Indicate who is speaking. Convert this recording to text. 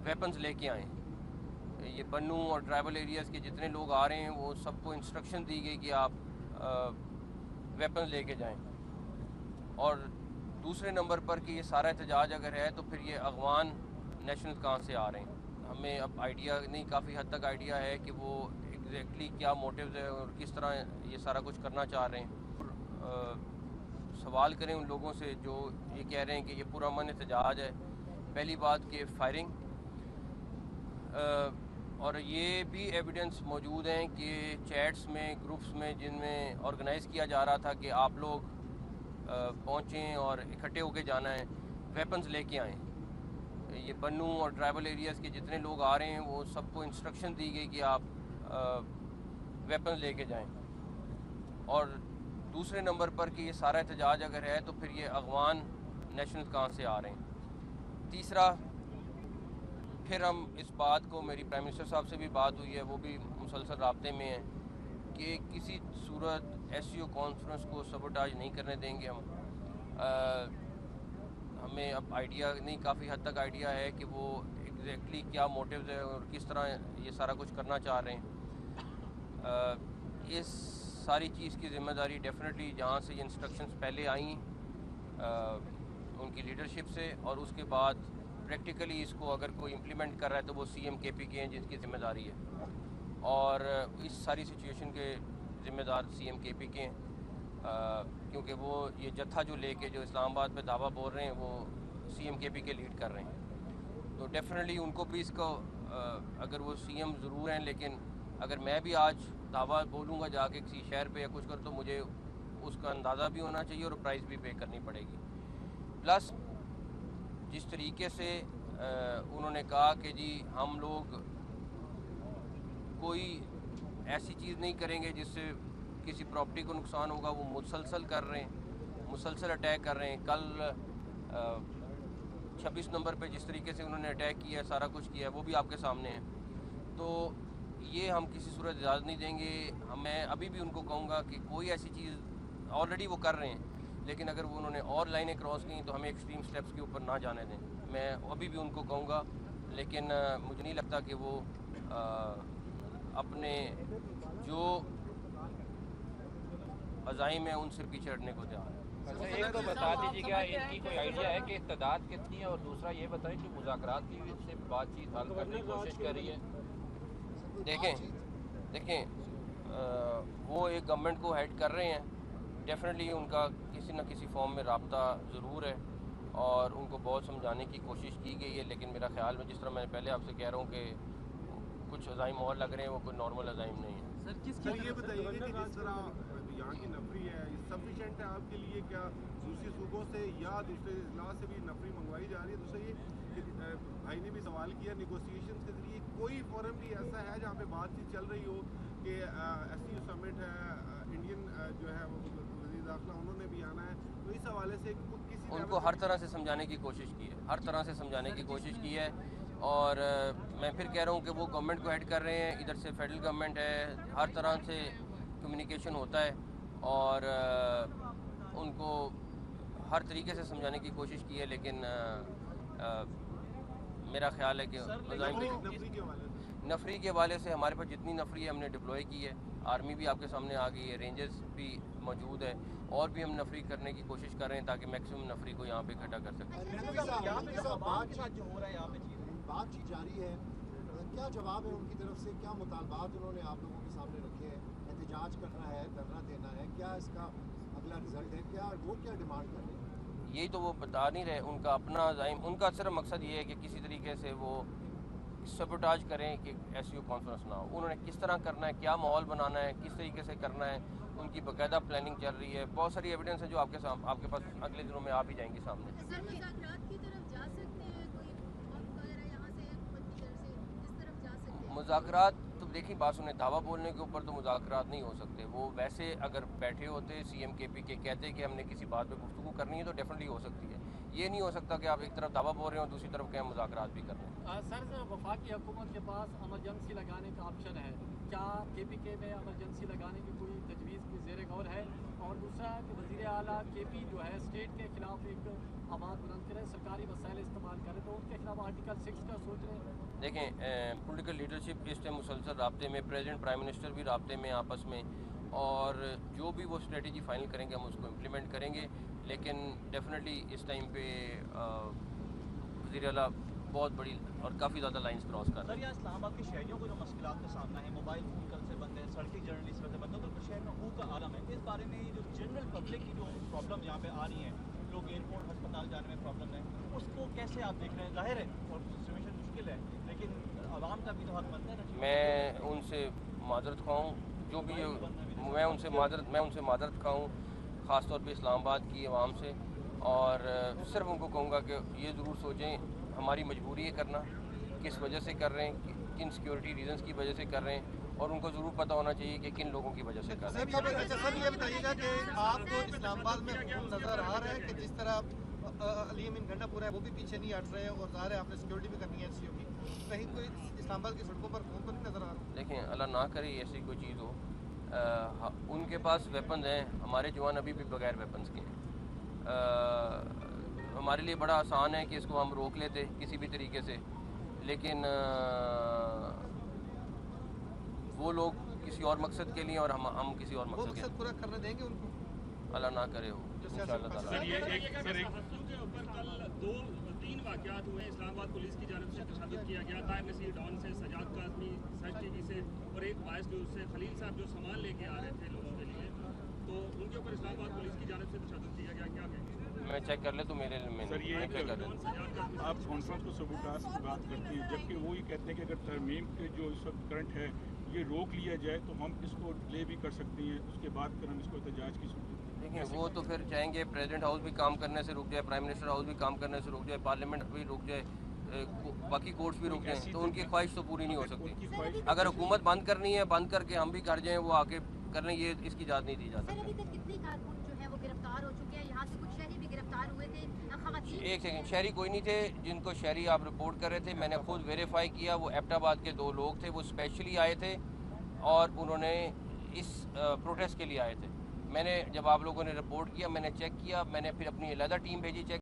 Speaker 1: Weapons لے کے آئیں. یہ بنو اور ٹرائبل ایریاز کے جتنے لوگ آ رہے ہیں وہ سب کو انسٹرکشن دی گئی کہ آپ ویپنز لے کے جائیں. اور دوسرے نمبر پر کہ یہ سارا احتجاج اگر ہے تو پھر یہ اغوان نیشنل کہاں سے آ رہے ہیں. ہمیں اب آئیڈیا نہیں، کافی حد تک آئیڈیا ہے کہ وہ ایگزیکٹلی کیا موٹیوز ہے اور کس طرح یہ سارا کچھ کرنا چاہ رہے ہیں. سوال کریں ان لوگوں سے جو یہ کہہ رہے ہیں کہ یہ پرامن احتجاج ہے. پہلی بات کہ فائرنگ، اور یہ بھی ایویڈنس موجود ہیں کہ چیٹس میں، گروپس میں جن میں آرگنائز کیا جا رہا تھا کہ آپ لوگ پہنچیں اور اکٹھے ہو کے جانا ہے، ویپنز لے کے آئیں. یہ بنو اور ٹرائبل ایریاز کے جتنے لوگ آ رہے ہیں وہ سب کو انسٹرکشن دی گئی کہ آپ ویپنز لے کے جائیں. اور دوسرے نمبر پر کہ یہ سارا احتجاج اگر ہے تو پھر یہ اغوان نیشنل کہاں سے آ رہے ہیں. تیسرا، پھر ہم اس بات کو، میری پرائم منسٹر صاحب سے بھی بات ہوئی ہے، وہ بھی مسلسل رابطے میں ہیں کہ کسی صورت ایس سی او کانفرنس کو سبوٹاج نہیں کرنے دیں گے ہم. ہمیں اب آئیڈیا نہیں، کافی حد تک آئیڈیا ہے کہ وہ ایگزیکٹلی کیا موٹیوز ہے اور کس طرح یہ سارا کچھ کرنا چاہ رہے ہیں. اس ساری چیز کی ذمہ داری ڈیفینیٹلی جہاں سے یہ انسٹرکشنز پہلے آئیں ان کی لیڈرشپ سے، اور اس کے بعد پریکٹیکلی اس کو اگر کوئی امپلیمنٹ کر رہا ہے تو وہ سی ایم کے پی کے ہیں جن کی ذمہ داری ہے. اور اس ساری سچویشن کے ذمہ دار سی ایم کے پی کے ہیں، کیونکہ وہ یہ جتھا جو لے کے جو اسلام آباد پہ دعویٰ بول رہے ہیں وہ سی ایم کے پی کے لیڈ کر رہے ہیں. تو ڈیفینیٹلی ان کو بھی اس کو، اگر وہ سی ایم ضرور ہیں لیکن اگر میں بھی آج دعویٰ بولوں گا جا کے کسی شہر پہ یا کچھ کر، تو مجھے اس کا اندازہ بھی ہونا چاہیے اور پرائز بھی پے کرنی پڑے گی. پلس جس طریقے سے انہوں نے کہا کہ جی ہم لوگ کوئی ایسی چیز نہیں کریں گے جس سے کسی پراپرٹی کو نقصان ہوگا، وہ مسلسل کر رہے ہیں، مسلسل اٹیک کر رہے ہیں. کل 26 نمبر پہ جس طریقے سے انہوں نے اٹیک کیا ہے، سارا کچھ کیا ہے، وہ بھی آپ کے سامنے ہے. تو یہ ہم کسی صورت اجازت نہیں دیں گے. میں ابھی بھی ان کو کہوں گا کہ کوئی ایسی چیز، آلریڈی وہ کر رہے ہیں لیکن اگر وہ انہوں نے اور لائنیں کراس کی تو ہمیں ایکسٹریم سٹیپس کے اوپر نہ جانے دیں. میں ابھی بھی ان کو کہوں گا، لیکن مجھے نہیں لگتا کہ وہ اپنے جو عزائم ہیں ان سے پیچھے ہٹنے کو تیار ہیں.
Speaker 2: اچھا، ایک تو بتا دیجیے گا ان کی کوئی آئیڈیا ہے کہ تعداد کتنی ہے، اور دوسرا یہ بتائیں کہ مذاکرات کی سے بات چیت حل کرنے کی کوشش کر رہی ہے.
Speaker 1: دیکھیں وہ ایک گورنمنٹ کو ہیڈ کر رہے ہیں، ڈیفینیٹلی ان کا کسی نہ کسی فارم میں رابطہ ضرور ہے اور ان کو بہت سمجھانے کی کوشش کی گئی ہے. لیکن میرا خیال میں جس طرح میں پہلے آپ سے کہہ رہا ہوں کہ کچھ عزائم اور لگ رہے ہیں، وہ کوئی نارمل عزائم نہیں ہے.
Speaker 3: سر یہ بتائیے کہ جس طرح یہاں کی نفری ہے سفیشینٹ ہے آپ کے لیے، کیا دوسرے صوبوں سے یا دوسرے اضلاع سے بھی نفری منگوائی جا رہی ہے؟ دوسرا یہ بھائی نے بھی سوال کیا، نیگوسیشنز کے ذریعے کوئی فورم بھی ایسا ہے جہاں پہ بات چیت چل رہی ہو کہ ایس سی او سمٹ ہے، انڈین جو ہے وزیر داخلہ انہوں نے بھی آنا ہے، تو اس حوالے سے کسی
Speaker 1: ان کو ہر طرح سے سمجھانے کی کوشش کی ہے، ہر طرح سے سمجھانے کی کوشش کی ہے. اور میں پھر کہہ رہا ہوں کہ وہ گورنمنٹ کو ہیڈ کر رہے ہیں، ادھر سے فیڈرل گورنمنٹ ہے، ہر طرح سے کمیونیکیشن ہوتا ہے اور ان کو ہر طریقے سے سمجھانے کی کوشش کی ہے. لیکن میرا خیال ہے کہ نفری کے حوالے سے ہمارے پاس جتنی نفری ہے ہم نے ڈپلوائے کی ہے. آرمی بھی آپ کے سامنے آ گئی ہے، رینجرز بھی موجود ہے، اور بھی ہم نفری کرنے کی کوشش کر رہے ہیں تاکہ میکسیمم نفری کو یہاں پہ اکٹھا کر سکیں.
Speaker 4: بات چیت جاری ہے، کیا جواب ہے ان کی طرف سے؟ کیا مطالبات انہوں نے آپ لوگوں کے سامنے رکھے ہیں؟ احتجاج کرنا ہے، دھرنا دینا ہے، کیا اس کا اگلا رزلٹ ہے؟ کیا وہ کیا ڈیمانڈ کر رہے ہیں؟
Speaker 1: یہی تو وہ بتا نہیں رہے. ان کا اپنا عزائم، ان کا صرف مقصد یہ ہے کہ کسی طریقے سے وہ سبوٹاج کریں کہ ایس سی او کانفرنس نہ ہو. انہوں نے کس طرح کرنا ہے، کیا ماحول بنانا ہے، کس طریقے سے کرنا ہے، ان کی باقاعدہ پلاننگ چل رہی ہے. بہت ساری ایویڈنس ہے جو آپ کے پاس اگلے دنوں میں آ بھی جائیں گی سامنے.
Speaker 5: سر مذاکرات کی طرف جا سکتے ہیں، کوئی وقت وغیرہ یہاں سے حکومت کی طرف سے اس طرف جا سکتے ہیں؟
Speaker 1: مذاکرات تو دیکھیں، بات سنیں، دعویٰ بولنے کے اوپر تو مذاکرات نہیں ہو سکتے. وہ ویسے اگر بیٹھے ہوتے سی ایم کے پی کے کہتے کہ ہم نے کسی بات پہ گفتگو کرنی ہے تو ڈیفینیٹلی ہو سکتی ہے. یہ نہیں ہو سکتا کہ آپ ایک طرف دعویٰ بول رہے ہیں اور دوسری طرف کہ ہم مذاکرات بھی کر رہے ہیں.
Speaker 6: سر، وفاقی حکومت کے پاس ایمرجنسی لگانے کا آپشن ہے، کیا کے پی کے میں ایمرجنسی لگانے کی کوئی تجویز کی زیر غور ہے؟ اور دوسرا کہ وزیر اعلیٰ کے پی جو ہے اسٹیٹ کے خلاف ایک آواز بلند کرے، سرکاری وسائل استعمال کرے، تو ان کے خلاف آرٹیکل 6 کا سوچ رہے ہیں؟
Speaker 1: دیکھیں پولیٹیکل لیڈرشپ اس ٹائم مسلسل رابطے میں، پریزیڈنٹ پرائم منسٹر بھی رابطے میں آپس میں، اور جو بھی وہ اسٹریٹجی فائنل کریں گے ہم اس کو امپلیمنٹ کریں گے. لیکن ڈیفینیٹلی اس ٹائم پہ وزیر اعلیٰ بہت بڑی اور کافی زیادہ لائنز کراس کر رہے ہیں.
Speaker 7: سر یہاں اسلام آباد کے شہریوں کو جو مشکلات کا سامنا ہے، موبائل فون کل سے بند ہے، سڑکیں جنرلی اس وقت بند ہے، بالکل شہر میں خوف کا عالم ہے. اس بارے میں جو جنرل پبلک کی جو پرابلم یہاں پہ آ رہی ہیں، لوگ ایئرپورٹ ہسپتال جانے میں پرابلم ہے، اس کو کیسے آپ دیکھ رہے ہیں؟ ظاہر ہے اور سچویشن مشکل ہے، لیکن عوام کا بھی تو حق بنتا ہے نا.
Speaker 1: میں ان سے معذرت خواہ ہوں، جو بھی میں ان سے معذرت خواہ ہوں، خاص طور پہ اسلام آباد کی عوام سے، اور صرف ان کو کہوں گا کہ یہ ضرور سوچیں ہماری مجبوری ہے کرنا، کس وجہ سے کر رہے ہیں، کن سیکیورٹی ریزنز کی وجہ سے کر رہے ہیں، اور ان کو ضرور پتہ ہونا چاہیے کہ کن لوگوں کی وجہ سے کر رہے ہیں.
Speaker 8: سر یہ بتائیے گا کہ آپ کو اسلام آباد میں حکم نظر آ رہا ہے کہ جس طرح علی امین گنڈا پورا ہے وہ بھی پیچھے نہیں ہٹ رہے ہیں، اور ظاہر ہے آپ نے سیکیورٹی بھی کرنی ہے ایس سی او کی، کہیں کوئی اسلام آباد کی سڑکوں پر خون تو نہیں نظر آ رہا؟
Speaker 1: دیکھیں اللہ نہ کرے ایسی کوئی چیز ہو. ان کے پاس ویپنز ہیں، ہمارے جوان ابھی بھی بغیر ویپنز کے ہیں. ہمارے لیے بڑا آسان ہے کہ اس کو ہم روک لیتے کسی بھی طریقے سے، لیکن وہ لوگ کسی اور مقصد کے لیے اور ہم کسی اور
Speaker 8: وہ
Speaker 1: مقصد کے
Speaker 8: مقصد پورا کرنے دیں گے ان کو؟
Speaker 1: اللہ نہ کرے ہو انشاءاللہ تعالیٰ.
Speaker 9: بسوں کے اوپر کل 2-3 واقعات ہوئے. اسلام آباد پولیس کی جانب سے تشدد کیا گیا، طاہر نصیر ڈان سے، سجاد کاظمی سچ ٹی وی سے، اور ایک باعث نیوز سے خلیل صاحب جو سامان لے کے آ رہے تھے لوگوں کے لیے، تو ان کے اوپر اسلام آباد پولیس کی جانب سے تشدد کیا گیا. کیا کہیں گے؟
Speaker 1: میں چیک کر لے تو میرے میں
Speaker 10: سر یہ
Speaker 1: چیک کر لیں.
Speaker 10: آپ کانفرنس کو سبوٹاس کی بات کرتے ہیں، جبکہ وہ یہ کہتے ہیں کہ اگر ترمیم کے جو اس وقت کرنٹ ہے یہ روک لیا جائے تو ہم اس کو ڈیلے بھی کر سکتے ہیں، اس کے بعد پھر ہم اس کو احتجاج کی صورت.
Speaker 1: دیکھیں وہ تو پھر چاہیں گے پریزیڈنٹ ہاؤس بھی کام کرنے سے رک جائے، پرائم منسٹر ہاؤس بھی کام کرنے سے رک جائے، پارلیمنٹ بھی رک جائے، باقی کورٹس بھی رک جائیں، تو ان کی خواہش تو پوری نہیں ہو سکتی. اگر حکومت بند کرنی ہے بند کر کے ہم بھی کر جائیں، وہ آ کے کر لیں، یہ اس کی اجازت نہیں دی جا
Speaker 5: سر ابھی
Speaker 1: سکتی.
Speaker 5: تک کتنے کارکن جو ہے وہ گرفتار ہو چکے ہیں؟ یہاں سے کچھ شہری بھی گرفتار ہوئے تھے، خواتین.
Speaker 1: ایک سیکنڈ، شہری کوئی نہیں تھے جن کو شہری آپ رپورٹ کر رہے تھے، میں نے خود ویریفائی کیا، وہ ایبٹ آباد کے 2 لوگ تھے، وہ اسپیشلی آئے تھے اور انہوں نے اس پروٹیسٹ کے لیے آئے تھے. میں نے جب آپ لوگوں نے رپورٹ کیا میں نے چیک کیا، میں نے پھر اپنی علیحدہ ٹیم بھیجی چیک